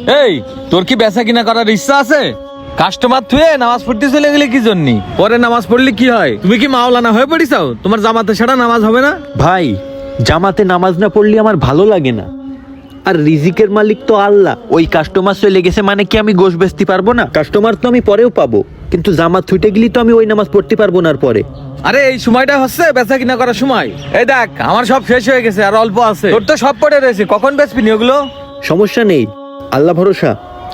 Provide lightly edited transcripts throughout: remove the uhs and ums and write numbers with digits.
এই তোর কি বেচা কিনা করার ইচ্ছা আছে? কাস্টমার থুয়ে নামাজ পড়তে চলে গেলে কি জন্য? পরে নামাজ পড়লে কি হয়? তুমি কি মাওলানা হয়ে পড়িছাও? তোমার জামাতে ছাড়া নামাজ হবে না? ভাই, জামাতে নামাজ না পড়লে আমার ভালো লাগে না। আর রিজিকের মালিক তো আল্লাহ। ওই কাস্টমার চলে গেছে মানে কি আমি গোশ বেচতে পারবো না? কাস্টমার তো আমি পরেও পাবো, কিন্তু জামাত ছুটে গেলি তো আমি ওই নামাজ পড়তে পারবো না। আর পরে আরে এই সময়টা হচ্ছে বেচা কিনা করার সময়। এই দেখ আমার সব শেষ হয়ে গেছে, আর অল্প আছে। তোর তো সব পড়ে রয়েছে, কখন বেচবি নি ওগুলো? সমস্যা নেই, আল্লাহ ভরসা।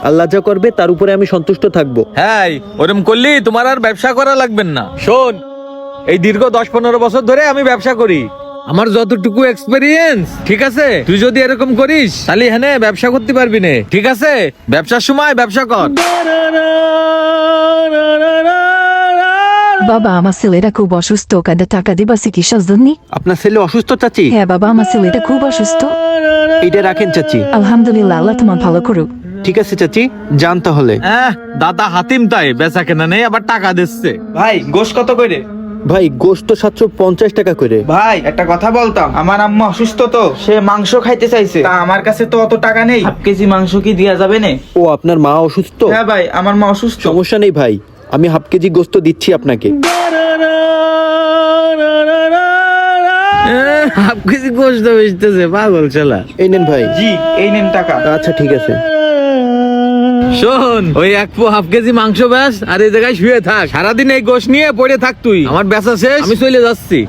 আল্লাহ যা করবে তার উপরে আমি সন্তুষ্ট থাকবো। হ্যাঁ, ওরম করলি তোমার আর ব্যবসা করা লাগবে না। শোন, এই দীর্ঘ 10-15 বছর ধরে আমি ব্যবসা করি। আমার যতটুকু এক্সপেরিয়েন্স, ঠিক আছে? তুই যদি এরকম করিস তাহলে হ্যাঁ ব্যবসা করতে পারবি না, ঠিক আছে? ব্যবসার সময় ব্যবসা কর। বাবা, আমার ছেলেটা খুব অসুস্থ, কাঁদে টাকা দিবা চিকিৎসার জন্য? আপনার ছেলে অসুস্থ চাচি? হ্যাঁ বাবা, আমার ছেলেটা খুব অসুস্থ। এইটা রাখেন চাচি। আলহামদুলিল্লাহ, আল্লাহ তোমার ভালো করুক। ঠিক আছে চাচি, যান তাহলে। দাদা হাতিম তাই বেচা কেনা নেই, আবার টাকা দিচ্ছে। ভাই গোশ কত করে? ভাই, গোশত 750 টাকা করে। ভাই একটা কথা বলতাম, আমার আম্মা অসুস্থ তো, সে মাংস খাইতে চাইছে। তা আমার কাছে তো অত টাকা নেই, 1/2 কেজি মাংস কি দেয়া যাবে না? ও, আপনার মা অসুস্থ? হ্যাঁ ভাই, আমার মা অসুস্থ। সমস্যা নেই ভাই, আমি 1/2 কেজি গোশত দিচ্ছি আপনাকে। 1/2 কেজি গোশত বেচতেছে, পাগল ছেলা। এই নেন ভাই। জি, এই নেন টাকা। আচ্ছা ঠিক আছে। শোন, ওই 1/2 কেজি মাংস ব্যাস, আর এই জায়গায় শুয়ে থাক। সারাদিন এই গোশ নিয়ে পড়ে থাক তুই। আমার বেচা শেষ, আমি চলে যাচ্ছি।